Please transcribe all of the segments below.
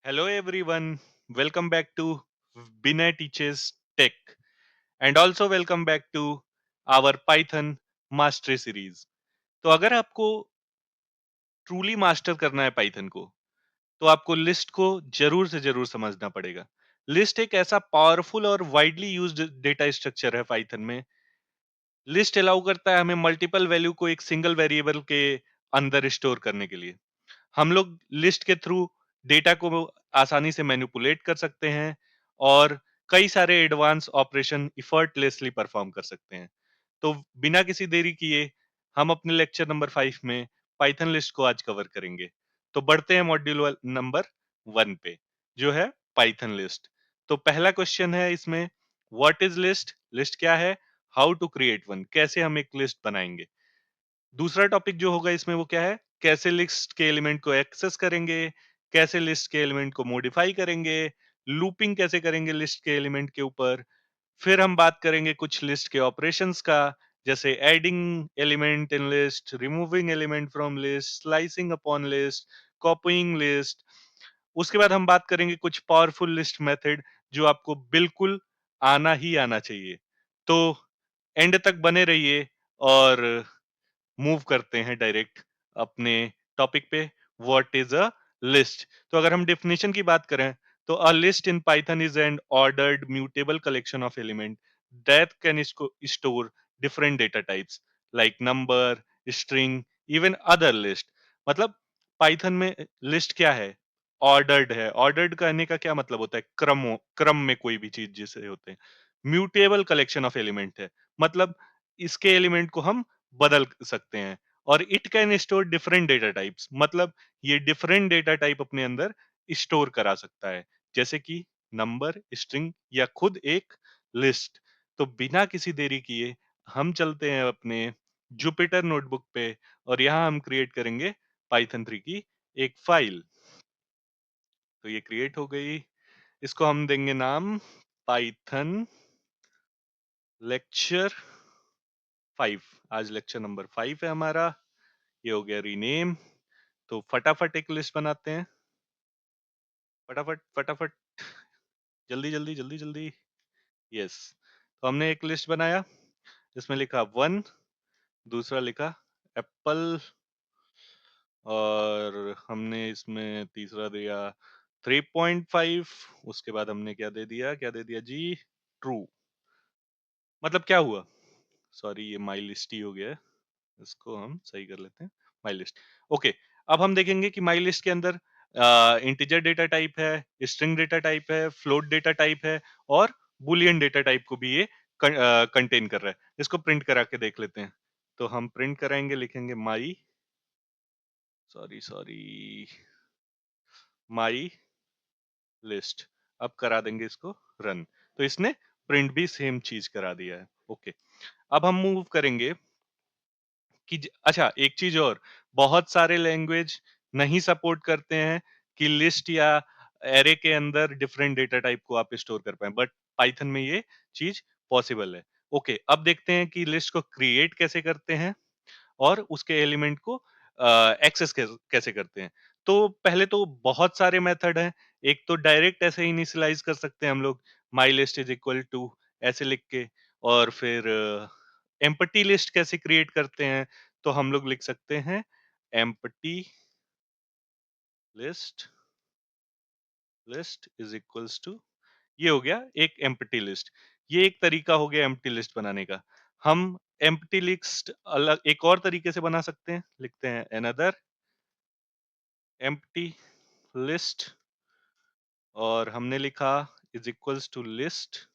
Hello everyone, welcome back to Binay Teaches Tech and also welcome back to our Python Mastery Series. तो अगर आपको truly master करना है Python को, तो आपको लिस्ट को जरूर से जरूर समझना पड़ेगा। लिस्ट एक ऐसा पावरफुल और वाइडली यूज्ड डेटा स्ट्रक्चर है पाइथन में। लिस्ट अलाउ करता है हमें मल्टीपल वैल्यू को एक सिंगल वेरिएबल के अंदर स्टोर करने के लिए। हम लोग लिस्ट के थ्रू डेटा को आसानी से मैनिपुलेट कर सकते हैं और कई सारे एडवांस ऑपरेशन इफर्टलेसली परफॉर्म कर सकते हैं। तो बिना किसी देरी किए हम अपने लेक्चर नंबर 5 में पाइथन लिस्ट को आज कवर करेंगे। तो बढ़ते हैं मॉड्यूल नंबर 1 पे, जो है पाइथन लिस्ट। तो पहला क्वेश्चन है इसमें, व्हाट इज लिस्ट? लिस्ट क्या है? हाउ टू क्रिएट वन, कैसे हम एक लिस्ट बनाएंगे। दूसरा टॉपिक जो होगा इसमें वो क्या है, कैसे लिस्ट के एलिमेंट को एक्सेस करेंगे, कैसे लिस्ट के एलिमेंट को मॉडिफाई करेंगे, लूपिंग कैसे करेंगे लिस्ट के एलिमेंट के ऊपर। फिर हम बात करेंगे कुछ लिस्ट के ऑपरेशंस का, जैसे adding element in list, removing element from list, slicing upon list, copying list. उसके बाद हम बात करेंगे कुछ पावरफुल लिस्ट मेथड जो आपको बिल्कुल आना ही आना चाहिए। तो एंड तक बने रहिए और मूव करते हैं डायरेक्ट अपने टॉपिक पे, व्हाट इज अ लिस्ट। तो अगर हम डेफिनेशन की बात करें, तो a list in Python is an ordered mutable collection of element that can store different data types like number, string, even other list. मतलब पाइथन में लिस्ट क्या है? ऑर्डर्ड है। ऑर्डर्ड कहने का क्या मतलब होता है? क्रम में कोई भी चीज जिसे होते हैं। म्यूटेबल कलेक्शन ऑफ एलिमेंट है, मतलब इसके एलिमेंट को हम बदल सकते हैं। और it can store different data types, मतलब ये डिफरेंट डेटा टाइप अपने अंदर स्टोर करा सकता है, जैसे कि नंबर, स्ट्रिंग या खुद एक लिस्ट। तो बिना किसी देरी किए हम चलते हैं अपने जुपिटर नोटबुक पे और यहाँ हम क्रिएट करेंगे पाइथन 3 की एक फाइल। तो ये क्रिएट हो गई। इसको हम देंगे नाम पाइथन लेक्चर 5। आज लेक्चर नंबर 5 है हमारा। ये हो गया रीनेम। तो फटाफट एक लिस्ट बनाते हैं। फटाफट फटाफट, जल्दी जल्दी जल्दी जल्दी। यस, तो हमने एक लिस्ट बनाया। इसमें लिखा 1, दूसरा लिखा एप्पल, और हमने इसमें तीसरा दिया 3.5। उसके बाद हमने क्या दे दिया जी? ट्रू। मतलब क्या हुआ? सॉरी, ये माई लिस्ट ही हो गया है। इसको हम सही कर लेते हैं, माई लिस्ट। ओके, अब हम देखेंगे कि माई लिस्ट के अंदर इंटीजर डेटा टाइप है, स्ट्रिंग डेटा टाइप है, फ्लोट डेटा टाइप है और बुलियन डेटा टाइप को भी ये कंटेन कर रहा है। इसको प्रिंट करा के देख लेते हैं। तो हम प्रिंट कराएंगे, लिखेंगे माई, सॉरी सॉरी, माई लिस्ट। अब करा देंगे इसको रन। तो इसने प्रिंट भी सेम चीज करा दिया है। ओके, अब हम मूव करेंगे कि अच्छा, एक चीज और, बहुत सारे लैंग्वेज नहीं सपोर्ट करते हैं कि लिस्ट या एरे के अंदर डिफरेंट डेटा टाइप को आप स्टोर कर पाए, बट पाइथन में ये चीज पॉसिबल है। ओके, अब देखते हैं कि लिस्ट को क्रिएट कैसे करते हैं और उसके एलिमेंट को एक्सेस कैसे करते हैं। तो पहले तो बहुत सारे मेथड हैं। एक तो डायरेक्ट ऐसे इनिशियलाइज कर सकते हैं हम लोग, my list is equal to ऐसे लिख के। और फिर एम्प्टी लिस्ट कैसे क्रिएट करते हैं? तो हम लोग लिख सकते हैं empty list, list is equals to, ये हो गया एक एम्प्टी लिस्ट। ये एक तरीका हो गया एम्प्टी लिस्ट बनाने का। हम एम्प्टी लिस्ट अलग एक और तरीके से बना सकते हैं, लिखते हैं अनदर एम्प्टी लिस्ट, और हमने लिखा इज इक्वल्स टू लिस्ट,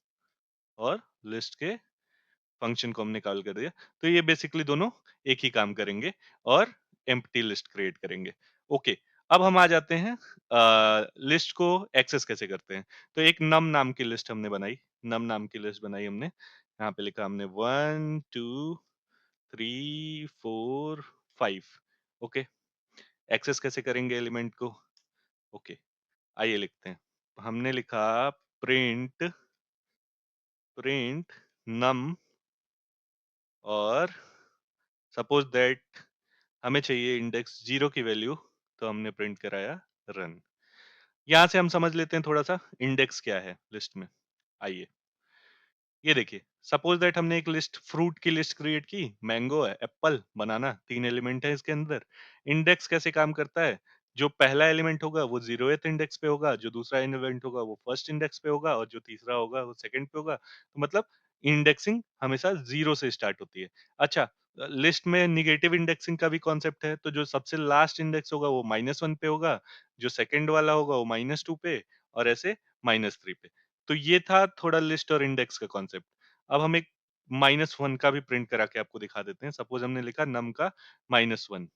और लिस्ट के फंक्शन को हमने कॉल कर दिया। तो ये बेसिकली दोनों एक ही काम करेंगे और एम्प्टी लिस्ट क्रिएट करेंगे। ओके, अब हम आ जाते हैं लिस्ट को एक्सेस कैसे करते हैं। तो एक नम नाम की लिस्ट हमने बनाई, नम नाम की लिस्ट बनाई हमने। यहाँ पे लिखा हमने 1 2 3 4 5। ओके, एक्सेस कैसे करेंगे एलिमेंट को? ओके, आइए लिखते हैं। हमने लिखा प्रिंट, प्रिंट नम, और सपोज दैट हमें चाहिए इंडेक्स 0 की वैल्यू, तो हमने प्रिंट कराया रन। यहाँ से हम समझ लेते हैं थोड़ा सा इंडेक्स क्या है लिस्ट में। आइए, ये देखिए, सपोज दैट हमने एक लिस्ट, फ्रूट की लिस्ट क्रिएट की, मैंगो है, एप्पल, बनाना, 3 एलिमेंट है इसके अंदर। इंडेक्स कैसे काम करता है? जो पहला एलिमेंट होगा वो 0th इंडेक्स पे होगा, जो दूसरा एलिमेंट होगा वो फर्स्ट इंडेक्स पे होगा और जो तीसरा होगा वो सेकंड पे होगा। तो मतलब इंडेक्सिंग हमेशा 0 से स्टार्ट होती है। अच्छा, लिस्ट में नेगेटिव इंडेक्सिंग का भी कॉन्सेप्ट है, तो जो सबसे लास्ट इंडेक्स होगा वो -1 पे होगा, जो सेकंड वाला होगा वो -2 पे और ऐसे -3 पे। तो ये था थोड़ा लिस्ट और इंडेक्स का कॉन्सेप्ट। अब हम एक -1 का भी प्रिंट करा के आपको दिखा देते हैं। सपोज हमने लिखा नम का -1,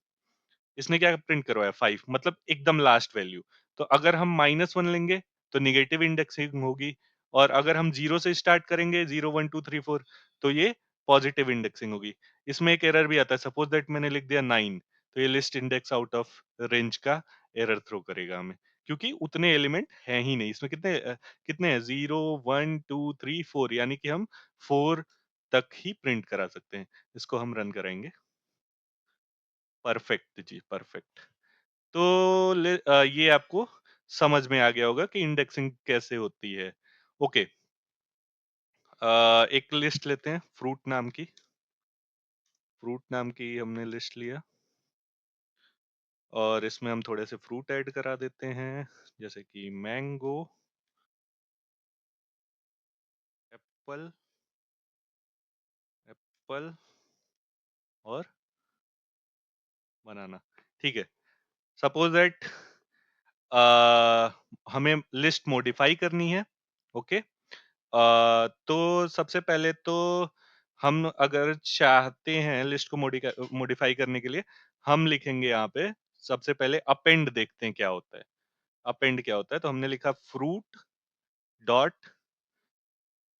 इसने क्या प्रिंट करवाया 5, मतलब एकदम लास्ट वैल्यू। तो अगर हम -1 लेंगे तो नेगेटिव इंडेक्सिंग होगी, और अगर हम 0 से स्टार्ट करेंगे 0 1 2 3 4, तो ये पॉजिटिव इंडेक्सिंग होगी। इसमें एक एरर भी आता है, सपोज दैट मैंने लिख दिया 9, तो ये list index out of range का एरर थ्रो करेगा हमें, क्योंकि उतने एलिमेंट हैं ही नहीं इसमें। कितने हैं? 0 1 2 3 4, यानी कि हम 4 तक ही प्रिंट करा सकते हैं। इसको हम रन कराएंगे। परफेक्ट जी, परफेक्ट। तो ये आपको समझ में आ गया होगा कि इंडेक्सिंग कैसे होती है। ओके, एक लिस्ट लेते हैं फ्रूट नाम की। फ्रूट नाम की हमने लिस्ट लिया और इसमें हम थोड़े से फ्रूट ऐड करा देते हैं, जैसे कि मैंगो, एप्पल, एप्पल और बनाना। ठीक है, सपोज दैट हमें लिस्ट मॉडिफाई करनी है। ओके, तो सबसे पहले तो हम अगर चाहते हैं लिस्ट को मॉडिफाई करने के लिए, हम लिखेंगे यहाँ पे सबसे पहले अपेंड, देखते हैं क्या होता है। अपेंड क्या होता है? तो हमने लिखा फ्रूट डॉट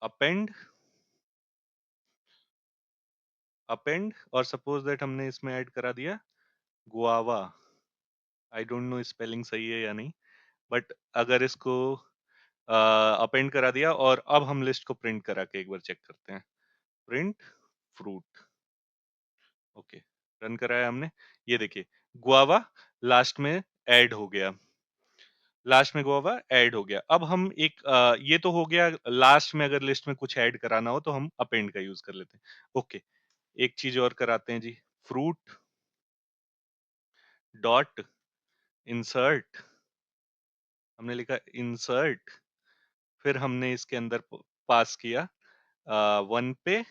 अपेंड, अपेंड, और सपोज दैट हमने इसमें ऐड करा दिया guava. I don't know spelling सही है या नहीं, बट अगर इसको अपेंड करा दिया, और अब हम लिस्ट को प्रिंट करा के एक बार चेक करते हैं। Print fruit. ओके, रन कराया हमने। ये देखिए, गुआवा लास्ट में ऐड हो गया, लास्ट में गुआवा ऐड हो गया। अब हम एक ये तो हो गया, लास्ट में अगर लिस्ट में कुछ ऐड कराना हो तो हम अपेंड का यूज कर लेते हैं। ओके, एक चीज और कराते हैं जी। फ्रूट डॉट इंसर्ट, हमने लिखा इंसर्ट, फिर हमने इसके अंदर पास किया 1 पे,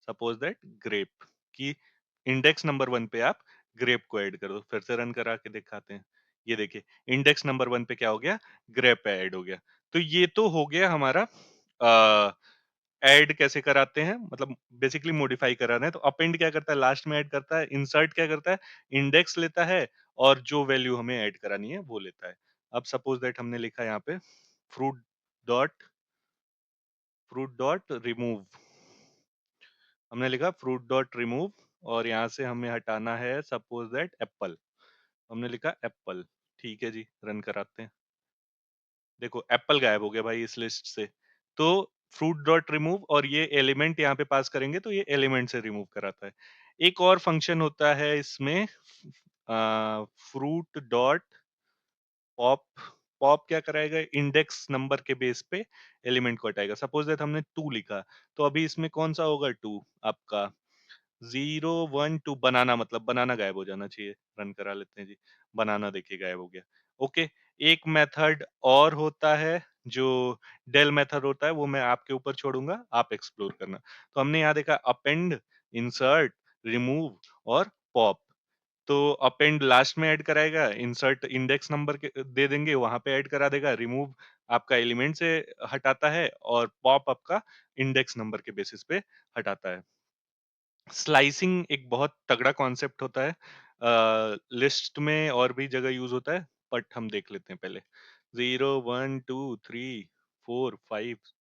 सपोज दैट ग्रेप, की इंडेक्स नंबर 1 पे आप ग्रेप को ऐड कर दो। फिर से रन करा के दिखाते हैं। ये देखिए, इंडेक्स नंबर 1 पे क्या हो गया? ग्रेप ऐड हो गया। तो ये तो हो गया हमारा ऐड कैसे कराते हैं, मतलब बेसिकली मॉडिफाई करा रहे हैं। तो अपेंड क्या करता है? लास्ट में ऐड करता है। इंसर्ट क्या करता है? इंडेक्स लेता है और जो वैल्यू हमें ऐड करानी है वो लेता है। अब सपोज दैट हमने लिखा यहाँ पे fruit dot, fruit dot remove, हमने लिखा फ्रूट डॉट रिमूव, और यहाँ से हमें हटाना है सपोज दैट एप्पल, हमने लिखा एप्पल। ठीक है जी, रन कराते हैं। देखो, एप्पल गायब हो गया भाई इस लिस्ट से। तो फ्रूट डॉट रिमूव, और ये एलिमेंट यहाँ पे पास करेंगे तो ये एलिमेंट से रिमूव कराता है। एक और फंक्शन होता है इसमें, फ्रूट डॉट पॉप। पॉप क्या कराएगा? इंडेक्स नंबर के बेस पे एलिमेंट को हटाएगा। सपोज दैट हमने 2 लिखा, तो अभी इसमें कौन सा होगा? 2 आपका 0 1 2, बनाना, मतलब बनाना गायब हो जाना चाहिए। रन करा लेते हैं जी। बनाना देखिए गायब हो गया। ओके, एक मेथड और होता है जो डेल मेथड होता है, वो मैं आपके ऊपर छोड़ूंगा, आप एक्सप्लोर करना। तो हमने यहाँ देखा अपेंड, इंसर्ट, रिमूव और पॉप। तो अपेंड लास्ट में ऐड कराएगा, इंसर्ट इंडेक्स नंबर के दे देंगे, वहां पे ऐड करा देगा, रिमूव आपका एलिमेंट से हटाता है, और पॉप आपका इंडेक्स नंबर के बेसिस पे हटाता है। स्लाइसिंग एक बहुत तगड़ा कॉन्सेप्ट होता है, लिस्ट में और भी जगह यूज होता है, बट हम देख लेते हैं पहले। 0 1 2 3 4 5,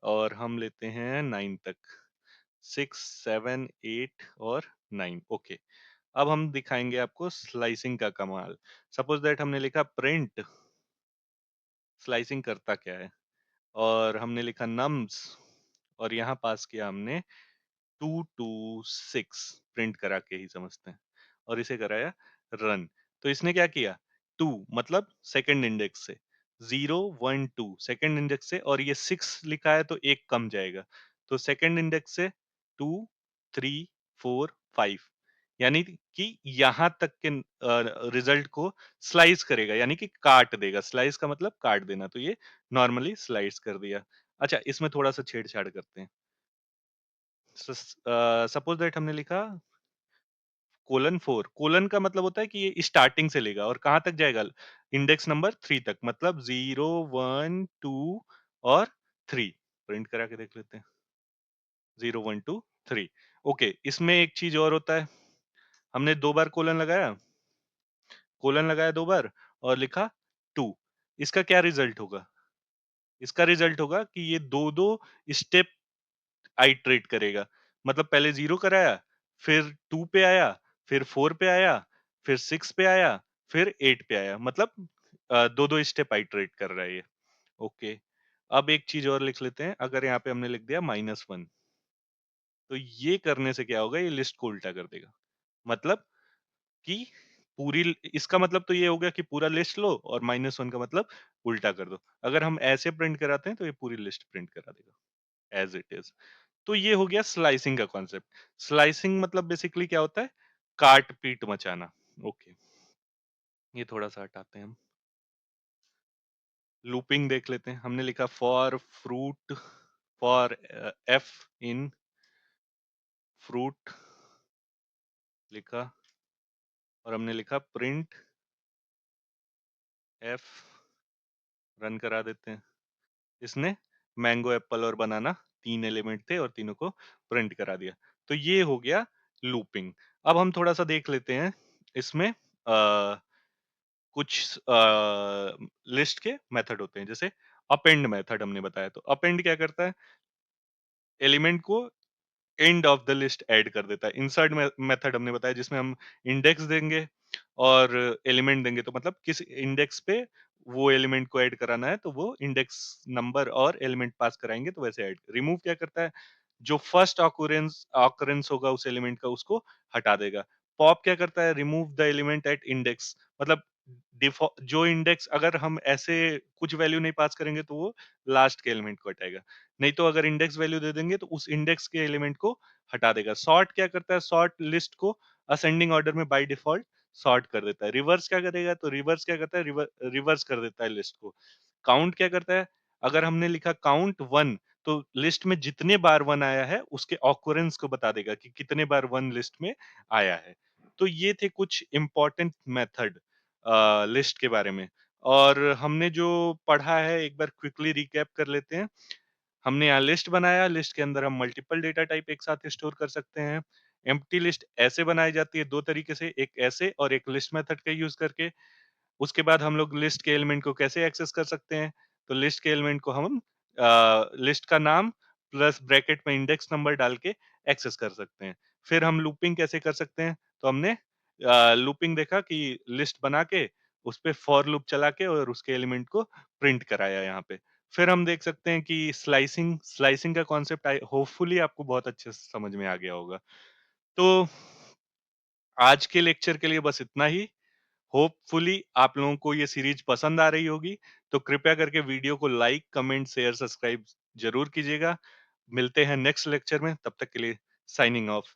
और हम लेते हैं 9 तक, 6 7 8 और 9। ओके, अब हम दिखाएंगे आपको स्लाइसिंग का कमाल। सपोज दैट हमने लिखा प्रिंट स्लाइसिंग करता क्या है, और हमने लिखा नम्स, और यहाँ पास किया हमने 2 टू 6, प्रिंट करा के ही समझते हैं, और इसे कराया रन। तो इसने क्या किया? 2 मतलब सेकंड इंडेक्स से, 0 1 2 सेकंड इंडेक्स से, और ये 6 लिखा है तो एक कम जाएगा, तो सेकंड इंडेक्स से 2 3 4 5, यानी कि यहाँ तक के रिजल्ट को स्लाइस करेगा, यानी कि काट देगा। स्लाइस का मतलब काट देना, तो ये नॉर्मली स्लाइस कर दिया। अच्छा, इसमें थोड़ा सा छेड़छाड़ करते हैं। सपोज दैट हमने लिखा कोलन 4, कोलन का मतलब होता है कि ये स्टार्टिंग से लेगा और कहाँ तक जाएगा, इंडेक्स नंबर 3 तक, मतलब 0 1 2 और 3। प्रिंट करा के देख लेते हैं, 0 1 2 3। ओके, इसमें एक चीज और होता है, हमने दो बार कोलन लगाया, कोलन लगाया दो बार और लिखा 2, इसका क्या रिजल्ट होगा, इसका रिजल्ट होगा कि ये दो दो स्टेप आइटरेट करेगा। मतलब पहले 0 कराया, फिर 2 पे आया, फिर 4 पे आया, फिर 6 पे आया, फिर 8 पे आया। मतलब दो-दो स्टेप आइटरेट कर रहा है ये। ओके। अब एक चीज़ और लिख लेते हैं, अगर यहाँ पे हमने लिख दिया -1, तो ये करने से क्या होगा, ये लिस्ट को उल्टा कर देगा। मतलब कि पूरी इसका मतलब तो ये हो गया कि पूरा लिस्ट लो और -1 का मतलब उल्टा कर दो। अगर हम ऐसे प्रिंट कराते हैं तो ये पूरी लिस्ट प्रिंट करा देगा, एज़ इट इज़। तो ये हो गया स्लाइसिंग का कॉन्सेप्ट। स्लाइसिंग मतलब बेसिकली क्या होता है? काट-पीट मचाना। ओके, ये थोड़ा-सा हटाते हैं हम। लूपिंग देख लेते हैं। हमने लिखा for fruit, for F in fruit लिखा, और हमने लिखा प्रिंट एफ, रन करा देते हैं। इसने मैंगो, एप्पल और बनाना 3 एलिमेंट थे और तीनों को प्रिंट करा दिया। तो ये हो गया लूपिंग। अब हम थोड़ा-सा देख लेते हैं इसमें कुछ लिस्ट के मेथड होते हैं, जैसे अपेंड मेथड हमने बताया। तो अपेंड क्या करता है, एलिमेंट को end of the list add कर देता है। इंसर्ट मेथड हमने बताया, जिसमें हम इंडेक्स देंगे और एलिमेंट देंगे, तो मतलब किस इंडेक्स पे वो एलिमेंट को ऐड कराना है, तो वो इंडेक्स नंबर और एलिमेंट पास कराएंगे, तो वैसे ऐड। रिमूव क्या करता है, जो फर्स्ट ऑकरेंस ऑकरेंस होगा उस एलिमेंट का, उसको हटा देगा। पॉप क्या करता है, remove the element at index, मतलब जो इंडेक्स, अगर हम ऐसे कुछ वैल्यू नहीं पास करेंगे तो वो लास्ट के एलिमेंट को हटाएगा, नहीं तो अगर इंडेक्स वैल्यू दे देंगे तो उस इंडेक्स के एलिमेंट को हटा देगा। सॉर्ट क्या करता है, सॉर्ट लिस्ट को असेंडिंग ऑर्डर में बाय डिफॉल्ट सॉर्ट कर देता है। रिवर्स क्या करेगा, तो रिवर्स क्या करता है, रिवर्स कर देता है लिस्ट को। काउंट क्या करता है, अगर हमने लिखा काउंट 1, तो लिस्ट में जितने बार 1 आया है उसके ऑकरेंस को बता देगा कि कितने बार 1 लिस्ट में आया है। तो ये थे कुछ इंपॉर्टेंट मेथड लिस्ट के बारे में। और हमने जो पढ़ा है एक बार क्विकली रिकैप कर लेते हैं। हमने यहाँ लिस्ट बनाया, लिस्ट के अंदर हम मल्टीपल डेटा टाइप एक साथ स्टोर कर सकते हैं। एम्प्टी लिस्ट ऐसे बनाई जाती है 2 तरीके से, एक ऐसे और एक लिस्ट मेथड का यूज़ करके। उसके बाद हम लोग लिस्ट के एलिमेंट को कैसे एक्सेस कर सकते हैं, तो लिस्ट के एलिमेंट को हम लिस्ट का नाम प्लस ब्रैकेट में इंडेक्स नंबर डाल के एक्सेस कर सकते हैं। फिर हम लूपिंग कैसे कर सकते हैं, तो हमने लूपिंग देखा कि लिस्ट बना के उस पे फॉर लूप चला के और उसके एलिमेंट को प्रिंट कराया यहाँ पे। फिर हम देख सकते हैं कि स्लाइसिंग स्लाइसिंग का कॉन्सेप्ट होपफुली आपको बहुत अच्छे से समझ में आ गया होगा। तो आज के लेक्चर के लिए बस इतना ही। होपफुली आप लोगों को ये सीरीज पसंद आ रही होगी, तो कृपया करके वीडियो को लाइक, कमेंट, शेयर, सब्सक्राइब ज़रूर कीजिएगा। मिलते हैं नेक्स्ट लेक्चर में, तब तक के लिए साइनिंग ऑफ।